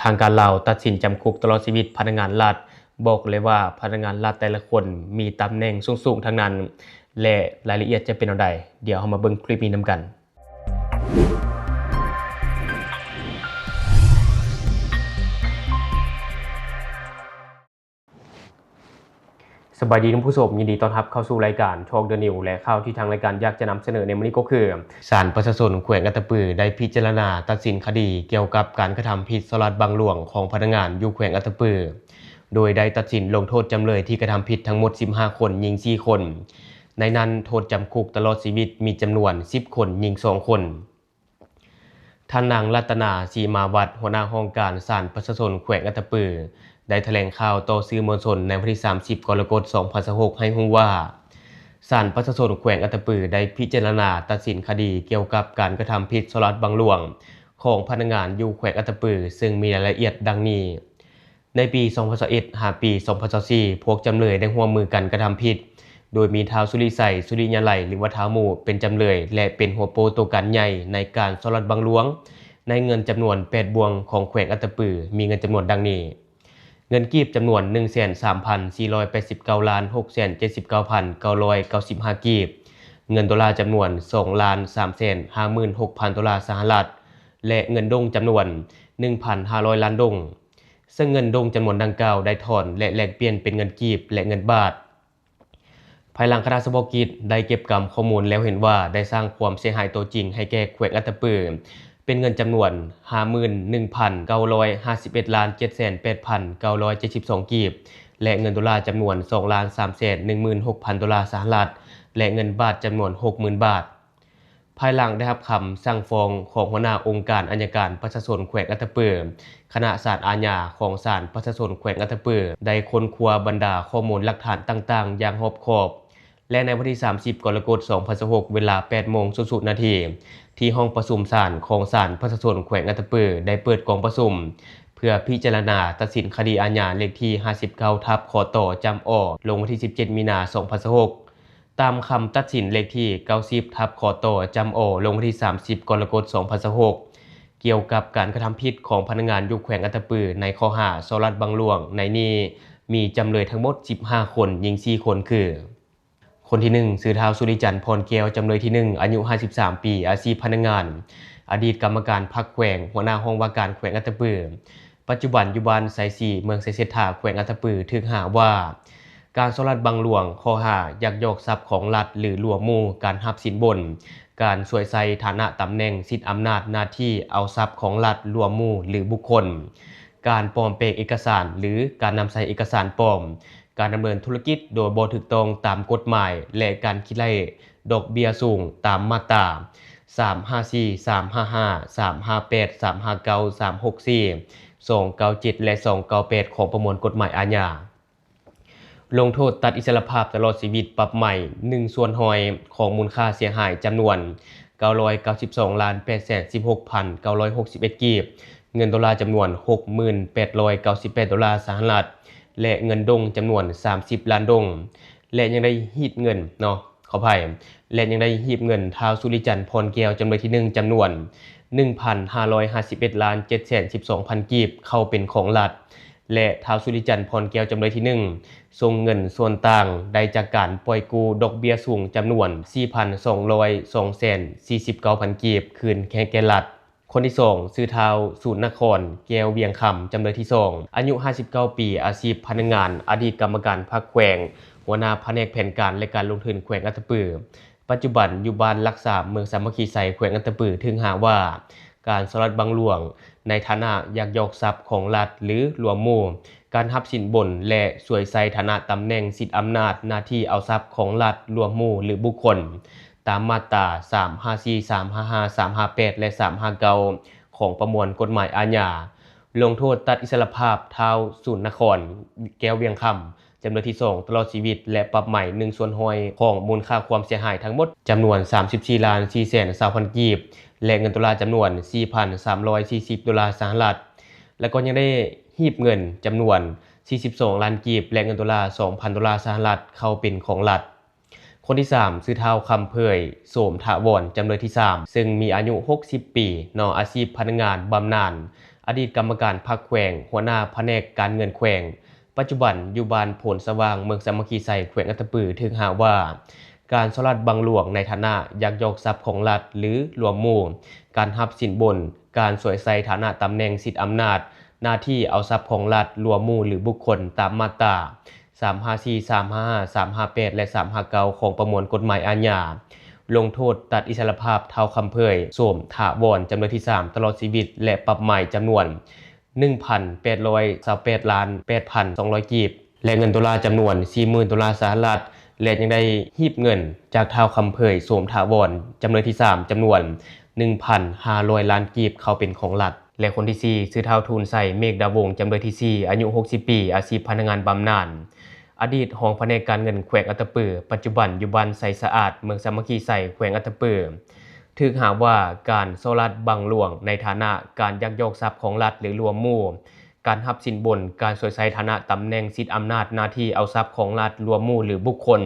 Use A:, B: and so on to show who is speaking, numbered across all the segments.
A: ทางการลาวตัดสินจำคุกตลอดชีวิตพนักงานรัฐบอกเลยว่าพนักงานรัฐแต่ละคนมีตำแหน่งสูงๆทั้งนั้นและรายละเอียดจะเป็นเอาใดเดี๋ยวเรามาเบิ่งคลิปนี้นำกันสบายดีท่านผู้ชมยินดีต้อนรับเข้าสู่รายการทอล์กเดอะนิวและข่าวที่ทางรายการอยากจะนำเสนอในวันนี้ก็คือศาลประชาชนแขวงอัตตปือได้พิจารณาตัดสินคดีเกี่ยวกับการกระทำผิดสลัดบังหลวงของพนักงานอยู่แขวงอัตตปือโดยได้ตัดสินลงโทษจำเลยที่กระทำผิดทั้งหมด15คนยิง4คนในนั้นโทษจำคุกตลอดชีวิตมีจำนวน10คนยิง2คนท่านนางรัตนาสีมาวัดหัวหน้าห้องการศาลประชาชนแขวงอัตตปือได้แถลงข่าวต่อสื่อมวลชนในวันที่30 กรกฎาคม 2026ให้รู้ว่าศาลประชาชนแขวงอัตตปือได้พิจารณาตัดสินคดีเกี่ยวกับการกระทำผิดสลัดบังหลวงของพนักงานอยู่แขวงอัตตปือซึ่งมีรายละเอียดดังนี้ในปี 2021 หาปี 2024 พวกจำเลยได้ร่วมมือกันกระทำผิดโดยมีท้าวสุริไสสุริยะไหลหรือว่าท้าวหมู่เป็นจำเลยและเป็นหัวโปตัวการใหญ่ในการสลัดบังหลวงในเงินจำนวน8บวงของแขวงอัตตปือมีเงินจำนวนดังนี้เงินกีบจำนวน 1,3,489,679,995 กีบเงินดอลลาร์จำนวน 2,356,000 ดอลลาร์สหรัฐและเงินดงจำนวน 1,500 ล้านดงซึ่งเงินดงจำนวนดังกล่าวได้ถอนและแลกเปลี่ยนเป็นเงินกีบและเงินบาทภายหลังคณะเฉพาะกิจได้เก็บกำข้อมูลแล้วเห็นว่าได้สร้างความเสียหายตัวจริงให้แก่แขวงอัตตปือเป็นเงินจำนวน 51,957,808,972 กีบและเงินดอลลาร์จำนวน 2,316,000 ดอลลาร์สหรัฐและเงินบาทจำนวน 60,000 บาทภายหลังได้รับคำสั่งฟ้องของหัวหน้าองค์การอัยการประชาชนแขวงอัตตปือคณะศาลอาญาของศาลประชาชนแขวงอัตตปือได้ค้นคว้าบรรดาข้อมูลหลักฐานต่างๆอย่างรอบคอบและในวันที่30 กรกฎาคม 2026 เวลา 8:00 น. ที่ห้องประชุมศาลของศาลประชาชนแขวงอัตตปือได้เปิดกองประชุมเพื่อพิจารณาตัดสินคดีอาญาเลขที่ 59 ทับขอต่อจำอลงวันที่ 17 มีนาคม 2026 ตามคำตัดสินเลขที่ 90 ทับขอต่อจำอลงวันที่ 30 กรกฎาคม 2026 เกี่ยวกับการกระทำผิดของพนักงานอยู่แขวงอัตตปือในข้อหาสลัดบังหลวงในนี้มีจำเลยทั้งหมด15คนยิง4คนคือคนที่1ชื่อท้าวสุริจันทร์พรแก้วจำเลยที่1อายุ53ปีอาชีพพนักงานอดีตกรรมการพรรคแขวงหัวหน้าห้องว่าการแขวงอัตตปือปัจจุบันอยู่บ้านไซซีเมืองไซเซธาแขวงอัตตปือถูกหาว่าการสลัดบังหลวงข้อหายักยอกทรัพย์ของรัฐหรือหลวงหมู่การรับสินบนการสวยใส่ฐานะตำแหน่งสิทธิอำนาจหน้าที่เอาทรัพย์ของรัฐหลวงหมู่หรือบุคคลการปลอมแปลงเอกสารหรือการนำใช้เอกสารปลอมการดำเนินธุรกิจโดยบ่ถูกต้องตามกฎหมายและการคิดไล่ดอกเบี้ยสูงตามมาตรา354 355 358 359 364 297และ298ของประมวลกฎหมายอาญาลงโทษตัดอิสรภาพตลอดชีวิตปรับใหม่1/100ของมูลค่าเสียหายจำนวน 992,816,961 กีบเงินดอลลาร์จำนวน 6,898 ดอลลาร์สหรัฐและเงินดงจำนวน30ล้านดงและยังได้หีบเงินขออภัยและยังได้หีบเงินท้าวสุริจันทร์พรแก้วจำเลยที่1จำนวน 1,551,712,000 กีบเข้าเป็นของรัฐและท้าวสุริจันทร์พรแก้วจำเลยที่1ส่งเงินส่วนต่างได้จากการปล่อยกู้ดอกเบี้ยสูงจำนวน 4,202,049,000 กีบคืนแก่รัฐคนที่2ชื่อท้าวสูนนครแก้วเวียงคำจำเลยที่2อายุ59ปีอาชีพพนักงานอดีตกรรมการพรรคแขวงหัวหน้าแผนกแผนการและการลงทุนแขวงอัตตปือปัจจุบันอยู่บ้านรักษาเมืองสามัคคีไสแขวงอัตตปือถึงหาว่าการสลัดบังหลวงในฐานะยักยอกทรัพย์ของรัฐหรือหลวงหมู่การรับสินบนและสวยใส่ฐานะตำแหน่งสิทธิอำนาจหน้าที่เอาทรัพย์ของรัฐหลวงหมู่หรือบุคคลตามมาตรา354 355 358และ359ของประมวลกฎหมายอาญาลงโทษตัดอิสรภาพท้าวสุนนครแก้วเวียงคำจำเลยที่2ตลอดชีวิตและปรับใหม่1/100ของมูลค่าความเสียหายทั้งหมดจำนวน 34,420,000 กีบและเงินดอลลาร์จำนวน 4,340 ดอลลาร์สหรัฐและก็ยังได้หีบเงินจำนวน42ล้านกีบและเงินดอลลาร์ 2,000 ดอลลาร์สหรัฐเข้าเป็นของรัฐคนที่3ชื่อท้าวคำเผยโสมถาวรจำเลยที่3ซึ่งมีอายุ60ปีอาชีพพนักงานบำนาญ อดีตกรรมการพรรคแขวงหัวหน้าแผนกการเงินแขวงปัจจุบันอยู่บ้านโพนสว่างเมืองสามัคคีไสแขวงอัตตปือถึงหาว่าการสลัดบังหลวงในฐานะยักยอกทรัพย์ของรัฐหรือรวมหมู่การรับสินบนการสวยใส่ฐานะตำแหน่งสิทธิอำนาจหน้าที่เอาทรัพย์ของรัฐรวมหมู่หรือบุคคลตามมาตรา354 355 358และ359ของประมวลกฎหมายอาญาลงโทษตัดอิสรภาพเท่าคำเผยสวมถาวรจำเลยที่3ตลอดชีวิตและปรับใหม่จำนวน 1,828 ล้าน 8,200 กีบและเงินดอลลาร์จำนวน 40,000 ดอลลาร์สหรัฐและยังได้ฮีบเงินจากท้าวคำเผยสวมถาวรจำเลยที่3จำนวน 1,500 ล้านกีบเข้าเป็นของรัฐและคนที่4ซื้อท้าวทูลใส่เมฆดาวงจำเลยที่4อายุ60ปีอาชีพพนักงานบำนาญอดีตรองแผนกการเงินแขวงอัตตปือปัจจุบันอยู่บ้านไสสะอาดเมืองสามัคคีไสแขวงอัตตปือถูกหาว่าการโซลัดบังหลวงในฐานะการยักยอกทรัพย์ของรัฐหรือรวมหมู่การรับสินบนการสวยใส่ฐานะตำแหน่งสิทธิอำนาจหน้าที่เอาทรัพย์ของรัฐรวมหมู่หรือบุคคล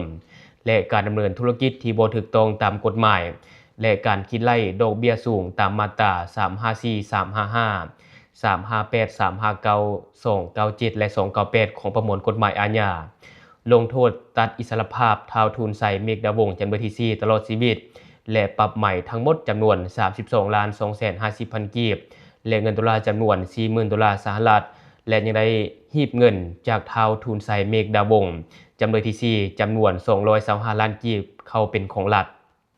A: และการดำเนินธุรกิจที่บ่ถูกต้องตามกฎหมายและการคิดไล่ดอกเบี้ยสูงตามมาตรา354 355 358 359 297และ298ของประมวลกฎหมายอาญาลงโทษตัดอิสรภาพท้าวทูลใส่เมฆดาวงจำเลยที่4ตลอดชีวิตและปรับใหม่ทั้งหมดจำนวน 32,250,000 กีบและเงินดอลลาร์จำนวน 40,000 ดอลลาร์สหรัฐและยังได้ฮีบเงินจากท้าวทูลใส่เมฆดาวงจำเลยที่4จำนวน 225 ล้านกีบเข้าเป็นของรัฐ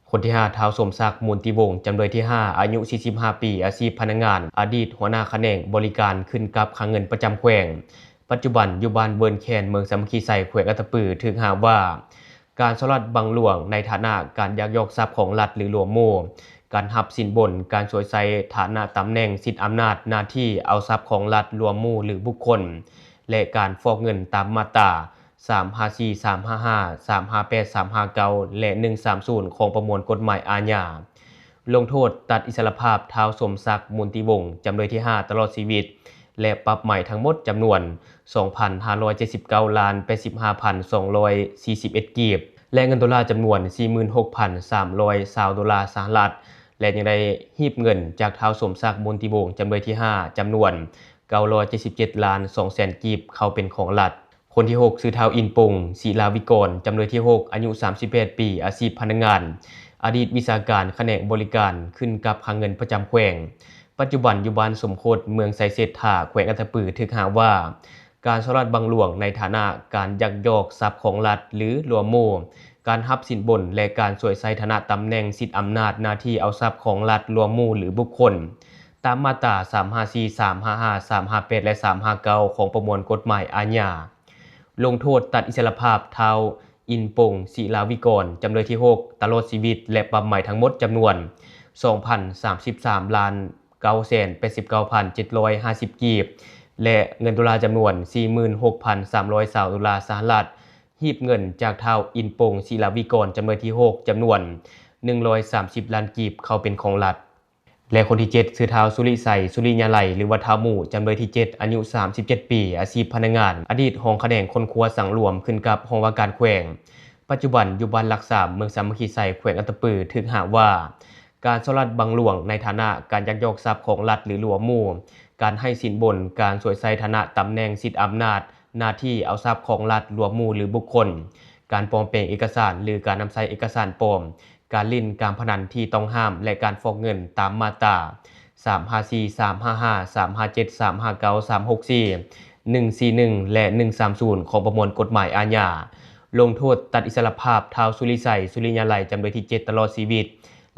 A: คนที่5ท้าวสมศักดิ์มูลติวงศ์จำเลยที่5อายุ45ปีอาชีพพนักงานอดีตหัวหน้าแผนกบริการขึ้นกับค่าเงินประจำแขวงปัจจุบันอยู่บ้านเบิร์นแคนเมืองสามัคคีไสแขวงอัตตปือถึงหาว่าการสลัดบังหลวงในฐานะการยักยอกทรัพย์ของรัฐหรือรวมหมู่การรับสินบนการสวยใส่ฐานะตำแหน่งสิทธิอำนาจหน้าที่เอาทรัพย์ของรัฐรวมหมู่หรือบุคคลและการฟอกเงินตามมาตรา354 355 358 359และ130ของประมวลกฎหมายอาญาลงโทษตัดอิสรภาพท้าวสมศักดิ์มูลติวงศ์จำเลยที่5ตลอดชีวิตและปรับใหม่ทั้งหมดจำนวน 2,579 ล้าน 85,241 กีบและเงินดอลลาร์จำนวน 46,320 ดอลลาร์สหรัฐและยังได้ฮีบเงินจากท้าวสมศักดิ์มูลติวงศ์จำเลยที่5จำนวน 977 ล้าน 200,000 กีบเข้าเป็นของรัฐคนที่6ซื้อท้าวอินปงศิลาวิกรจำเลยที่6อายุ38ปีอาชีพพนักงานอดีตวิชาการแผนกบริการขึ้นกับค่าเงินประจำแขวงปัจจุบันอยู่บ้านสมโคตเมืองไสเศรษฐาแขวงอัตตปือถึกหาว่าการสลัดบังหลวงในฐานะการยักยอกทรัพย์ของรัฐหรือรวมหมู่การรับสินบนและการสวยใส่ฐานะตำแหน่งสิทธิอำนาจหน้าที่เอาทรัพย์ของรัฐรวมหมู่หรือบุคคลตามมาตรา354 355 358และ359ของประมวลกฎหมายอาญาลงโทษตัดอิสรภาพท้าวอินปงศิลาวิกรจำเลยที่6ตลอดชีวิตและปรับใหม่ทั้งหมดจำนวน 2,033 ล้าน 989,750 กีบและเงินดอลลาร์จำนวน 46,320 ดอลลาร์สหรัฐฮีบเงินจากท้าวอินปงศิลาวิกรจำเลยที่6จำนวน 130 ล้านกีบเข้าเป็นของรัฐและคนที่7คือท้าวสุริไสสุริยาไลหรือว่าท้าวหมู่จำเลยที่7อายุ37ปีอาชีพพนักงานอดีตห้องแขนงคนครัวสังรวมขึ้นกับห้องว่าการแขวงปัจจุบันอยู่บ้านหลัก3เมืองสามัคคีไสแขวงอัตตปือถึกหาว่าการสลัดบังหลวงในฐานะการยักยอกทรัพย์ของรัฐหรือรวมหมู่การให้สินบนการสวยใส่ฐานะตำแหน่งสิทธิอำนาจหน้าที่เอาทรัพย์ของรัฐรวมหมู่หรือบุคคลการปลอมแปลงเอกสารหรือการนำใช้เอกสารปลอมการเล่นการพนันที่ต้องห้ามและการฟอกเงินตามมาตรา354 355 357 359 364 141และ130ของประมวลกฎหมายอาญาลงโทษตัดอิสรภาพท้าวสุริไสสุริยาไลจำเลยที่7ตลอดชีวิต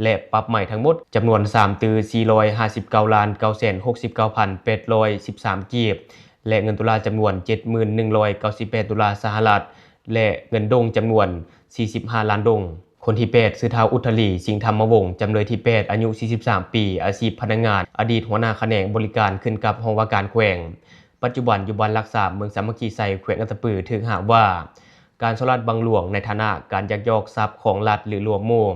A: และปรับใหม่ทั้งหมดจำนวน3ตือ459ล้าน 969,813 กีบและเงินดอลลาร์จำนวน 7,198 ดอลลาร์สหรัฐและเงินดงจำนวน45ล้านดงคนที่8ซื้อท้าวอุทลีสิงห์ธรรมวงศ์จำเลยที่8อายุ43ปีอาชีพพนักงานอดีตหัวหน้าแขนงบริการขึ้นกับห้องว่าการแขวงปัจจุบันอยู่บ้านหลัก3เมืองสามัคคีไสแขวงอัตตปือถึกหาว่าการสลัดบังหลวงในฐานะการยักยอกทรัพย์ของรัฐหรือรวมหมู่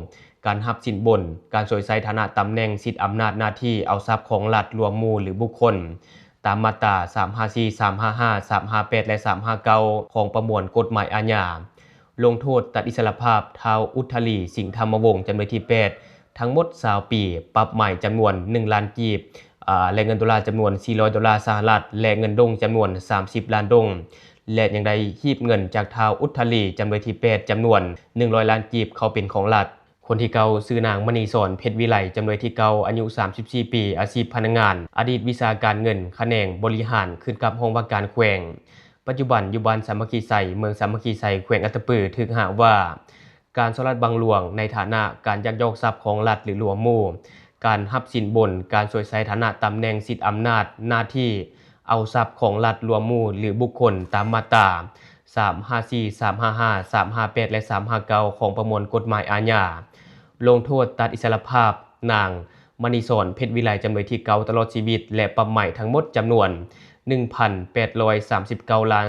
A: การรับสินบนการสวยใส่ฐานะตำแหน่งสิทธิอำนาจหน้าที่เอาทรัพย์ของรัฐรวมหมู่หรือบุคคลตามมาตรา354 355 358และ359ของประมวลกฎหมายอาญาลงโทษตัดอิสรภาพท้าวอุทลีสิงห์ธรรมวงศ์จำเลยที่8ทั้งหมด20ปีปรับใหม่จำนวน1ล้านกีบ และเงินดอลลาร์จำนวน400ดอลลาร์สหรัฐและเงินดงจำนวน30ล้านดงและยังได้ฮีบเงินจากท้าวอุทธลีจำเลยที่8จำนวน100ล้านกีบเข้าเป็นของรัฐคนที่เก่าชื่อนางมณีสอนเพชรวิไลจำเลยที่เก่าอายุ34ปีอาชีพพนักงานอดีตวิชาการเงินแขนงบริหารขึ้นกับห้องว่าการแขวงปัจจุบันอยู่บ้านสามัคคีไสเมืองสามัคคีไสแขวงอัตตปือถึกหาว่าการสลัดบังหลวงในฐานะการยักยอกทรัพย์ของรัฐหรือหลวงหมู่การรับสินบนการสวยใช้ฐานะตำแหน่งสิทธิอำนาจหน้าที่เอาทรัพย์ของรัฐรวมหมู่หรือบุคคลตามมาตรา354 355 358และ359ของประมวลกฎหมายอาญาลงโทษตัดอิสรภาพนางมณีสอนเพชรวิไลจำเลยที่เก่าตลอดชีวิตและปรับใหม่ทั้งหมดจำนวน 1,839 ล้าน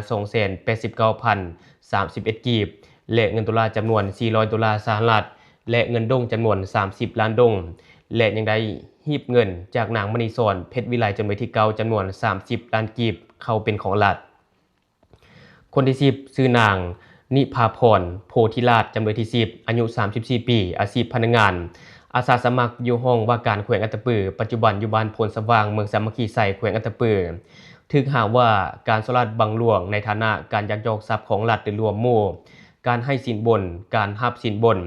A: 289,031 กีบและเงินดอลลาร์จำนวน400ดอลลาร์สหรัฐและเงินดงจำนวน30ล้านดงและยังได้ฮีบเงินจากนางมณีสอนเพชรวิไลจำเลยที่เก่าจำนวน30ล้านกีบเข้าเป็นของรัฐคนที่10ชื่อนางนิพาพรโพธิราชจำเลยที่10อายุ34ปีอาชีพพนักงานอาสาสมัครอยู่ห้องว่าการแขวงอัตตปือปัจจุบันอยู่บ้านโพนสว่างเมืองสามัคคีไสแขวงอัตตปือถึกหาว่าการสลัดบังหลวงในฐานะการยักยอกทรัพย์ของรัฐหรือรวมหมู่การให้สินบนการรับสินบน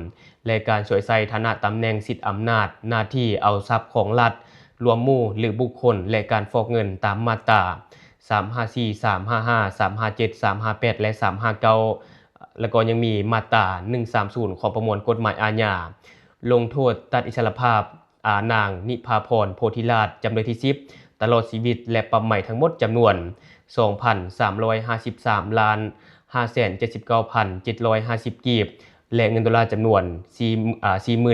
A: และการสวยใส่ฐานะตำแหน่งสิทธิอำนาจหน้าที่เอาทรัพย์ของรัฐรวมหมู่หรือบุคคลและการฟอกเงินตามมาตรา354 355 357 358และ359แล้วก็ยังมีมาตรา130ของประมวลกฎหมายอาญาลงโทษตัดอิสรภาพนางนิพาพรโพธิราชจำเลยที่10ตลอดชีวิตและปรับใหม่ทั้งหมดจำนวน 2,353 ล้าน 579,750 กีบและเงินดอลลาร์จำนวน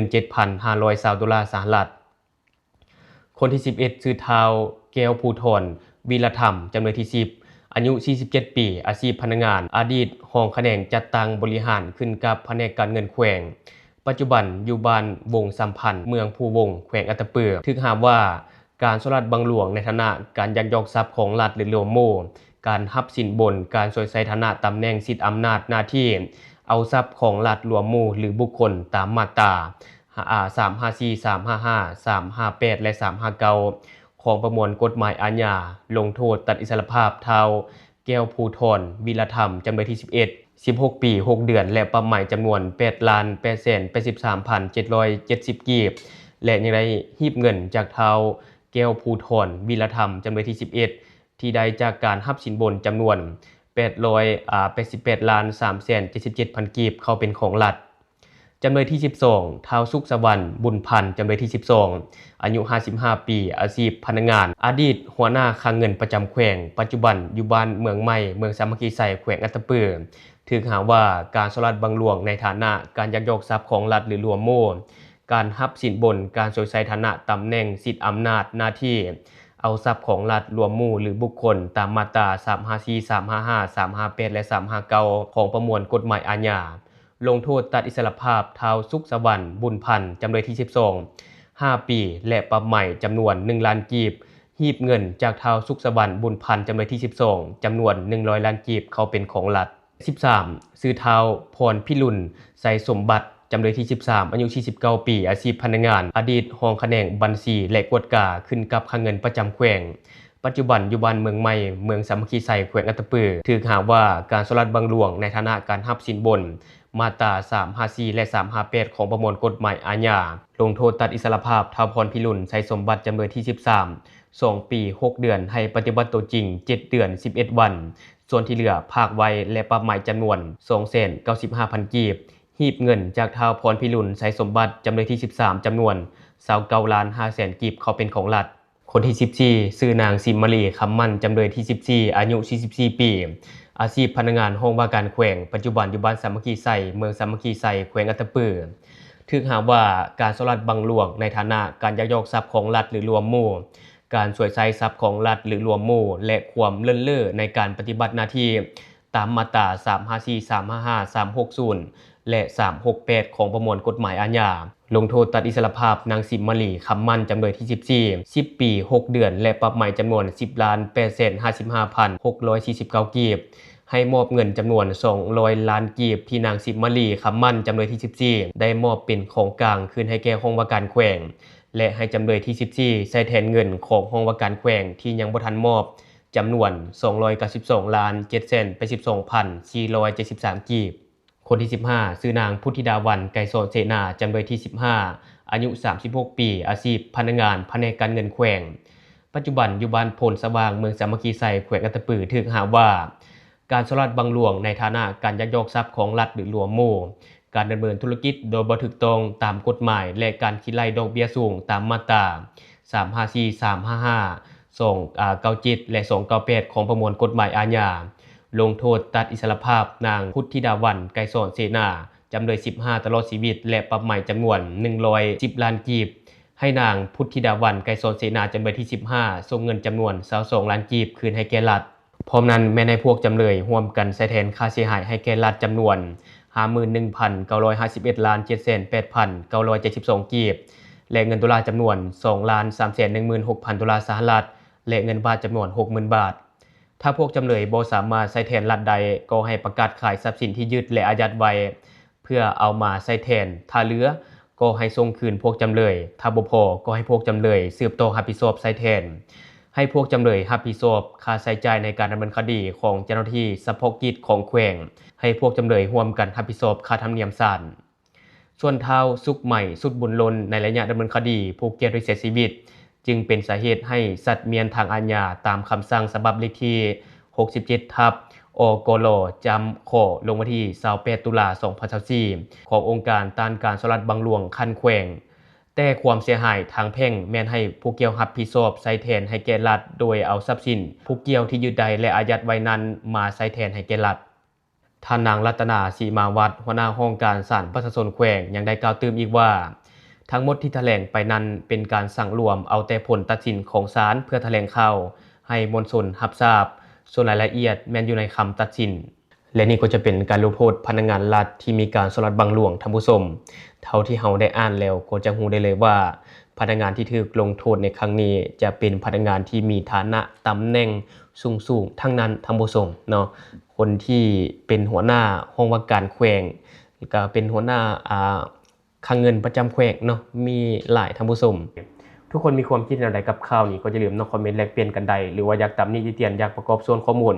A: 47,520 ดอลลาร์สหรัฐคนที่11ชื่อท้าวแก้วภูธรวีรธรรมจำเลยที่10อายุ47ปีอาชีพพนักงานอดีตรองแขนงจัดตั้งบริหารขึ้นกับแผนกการเงินแขวงปัจจุบันอยู่บ้านวงสัมพันธ์เมืองภูวงแขวงอัตตปือถึกหาว่าการสลัดบังหลวงในฐานะการยักยอกทรัพย์ของรัฐหรือรวมหมู่การรับสินบนการสวยใส่ฐานะตำแหน่งสิทธิอำนาจหน้าที่เอาทรัพย์ของรัฐรวมหมู่หรือบุคคลตามมาตรา354 355 358และ359ของประมวลกฎหมายอาญาลงโทษตัดอิสรภาพท้าวแก้วภูธรวีรธรรมจำเลยที่16ปี6เดือนและปรับใหม่จำนวน 8,883,770 กีบและยังได้ฮีบเงินจากท้าวแก้วภูธรวีรธรรมจำเลยที่11ที่ได้จากการรับสินบนจำนวน888,377,000 กีบเข้าเป็นของรัฐจำเลยที่12ท้าวสุขสวรรค์บุญพันธ์จำเลยที่12อายุ55ปีอาชีพพนักงานอดีตหัวหน้าคลังเงินประจำแขวงปัจจุบันอยู่บ้านเมืองใหม่เมืองสามัคคีไสแขวงอัตตปือถึกหาว่าการสลัดบังหลวงในฐานะการยักยอกทรัพย์ของรัฐหรือรวมหมู่การรับสินบนการสวยใส่ฐานะตำแหน่งสิทธิอำนาจหน้าที่เอาทรัพย์ของรัฐรวมหมู่หรือบุคคลตามมาตรา354 355 358และ359ของประมวลกฎหมายอาญาลงโทษตัดอิสรภาพท้าวสุขสวรรค์บุญพันธ์จำเลยที่12 5ปีและปรับใหม่จำนวน1ล้านกีบฮีบเงินจากท้าวสุขสวรรค์บุญพันธ์จำเลยที่12จำนวน100ล้านกีบเข้าเป็นของรัฐ13ซื้อท้าวพรพิรุณใส่สมบัติจำเลยที่13อายุ49ปีอาชีพพนักงานอดีตรองแขนงบัญชีและกวดกาขึ้นกับคลังเงินประจำแขวงปัจจุบันอยู่บ้านเมืองใหม่เมืองสามัคคีไสแขวงอัตตปือถือหาว่าการสลัดบังหลวงในฐานะการรับสินบนมาตรา354และ358ของประมวลกฎหมายอาญาลงโทษตัดอิสรภาพท้าวพรพิรุณใช้สมบัติจำเลยที่13 2ปี6เดือนให้ปฏิบัติตัวจริง7เดือน11วันส่วนที่เหลือภาคไว้และปรับใหม่จำนวน 295,000 กีบฮีบเงินจากท้าวพรพิรุณใช้สมบัติจำเลยที่13จำนวน29,500,000 กีบเข้าเป็นของรัฐคนที่14ชื่อนางสิมมาลีคำมั่นจำเลยที่14อายุ44ปีอาชีพพนักงานห้องว่าการแขวงปัจจุบันอยู่บ้านสามัคคีไสเมืองสามัคคีไสแขวงอัตตปือถึกหาว่าการสลัดบังหลวงในฐานะการยักยอกทรัพย์ของรัฐหรือรวมหมู่การสวยใช้ทรัพย์ของรัฐหรือรวมหมู่และความเลินเล่อในการปฏิบัติหน้าที่ตามมาตรา354 355 360และ368ของประมวลกฎหมายอาญาลงโทษตัดอิสรภาพนางสิมมาลีคำมั่นจำเลยที่14 10ปี6เดือนและปรับใหม่จำนวน 10,855,649 กีบให้มอบเงินจำนวน200ล้านกีบที่นางสิมมาลีคำมั่นจำเลยที่14ได้มอบเป็นของกลางคืนให้แก่ห้องว่าการแขวง และให้จำเลยที่14ใช้แทนเงินของห้องว่าการแขวงที่ยังบ่ทันมอบจำนวน 292,782,473 กีบคนที่15ชื่อนางพุทธิดาวันไกรสอนเสนาจำเลยที่15อายุ36ปีอาชีพพนักงานแผนกการเงินแขวงปัจจุบันอยู่บ้านโพนสว่างเมืองสามัคคีไซแขวงอัตตปือถูกหาว่าการสลัดบังหลวงในฐานะการยักยอกทรัพย์ของรัฐหรือหลวงโมการดำเนินธุรกิจโดยบ่ถูกต้องตามกฎหมายและการคิดไล่ดอกเบี้ยสูงตามมาตรา354 355 297และ298ของประมวลกฎหมายอาญาลงโทษตัดอิสรภาพนางพุทธิดาวันไกรสอนเสนาจำเลย15ตลอดชีวิตและปรับใหม่จำนวน110ล้านกีบให้นางพุทธิดาวันไกรสอนเสนาจำเลยที่15ส่งเงินจำนวน22ล้านกีบคืนให้แก่รัฐพร้อมนั้นแม้ในพวกจำเลยร่วมกันใช้แทนค่าเสียหายให้แก่รัฐจำนวน 51,951 ล้าน 708,972 กีบและเงินดอลลาร์จำนวน 2,316,000 ดอลลาร์สหรัฐและเงินบาทจำนวน 60,000 บาทถ้าพวกจำเลยบ่สามารถใช้แทนรัฐใดก็ให้ประกาศขายทรัพย์สินที่ยึดและอายัดไว้เพื่อเอามาใช้แทนถ้าเหลือก็ให้ส่งคืนพวกจำเลยถ้าบ่พอก็ให้พวกจำเลยสืบต่อรับผิดชอบใช้แทนให้พวกจำเลยรับผิดชอบค่าใช้จ่ายในการดำเนินคดีของเจ้าหน้าที่เฉพาะกิจของแขวงให้พวกจำเลยร่วมกันรับผิดชอบค่าธรรมเนียมศาลส่วนท้าวสุขใหม่สุดบุญล้นในระยะดำเนินคดีผู้เกี่ยวด้วยเสียชีวิตจึงเป็นสาเหตุให้สัตว์เมียนทางอาญาตามคำสั่งฉบับเลขที่67ทับอกลจำขอลงวันที่28ตุลา2024ขององค์การต้านการสลัดบังหลวงคันแขวงแต่ความเสียหายทางแพ่งแม่นให้ผู้เกี่ยวรับผิดชอบใช้แทนให้แก่รัฐโดยเอาทรัพย์สินผู้เกี่ยวที่ยึดได้และอายัดไว้นั้นมาใช้แทนให้แก่รัฐท่านนางรัตนาศรีมาวัฒน์หัวหน้าห้องการศาลประชาชนแขวงยังได้กล่าวเติมอีกว่าทั้งหมดที่แถลงไปนั้นเป็นการสั่งรวมเอาแต่ผลตัดสินของศาลเพื่อแถลงข่าวให้มวลชนรับทราบส่วนรายละเอียดแม้นอยู่ในคำตัดสินและนี่ก็จะเป็นการลงโทษพนักงานรัฐที่มีการสลัดบังหลวงท่านผู้ชมเท่าที่เราได้อ่านแล้วก็จะรู้ได้เลยว่าพนักงานที่ถูกลงโทษในครั้งนี้จะเป็นพนักงานที่มีฐานะตำแหน่งสูงๆทั้งนั้นท่านผู้ชมเนาะคนที่เป็นหัวหน้าห้องว่าการแขวงก็เป็นหัวหน้าคลังเงินประจำแขวงเนาะมีหลายท่านผู้ชมทุกคนมีความคิดเห็นอะไรกับข่าวนี้ก็อย่าลืมคอมเมนต์แลกเปลี่ยนกันได้หรือว่าอยากตำหนิติเตียนอยากประกอบส่วนข้อมูล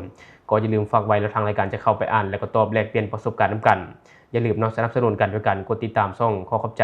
A: ก็อย่าลืมฝากไว้แล้วทางรายการจะเข้าไปอ่านแล้วก็ตอบแลกเปลี่ยนประสบการณ์นำกันอย่าลืมสนับสนุนกันด้วยกันกดติดตามช่องขอขอบใจ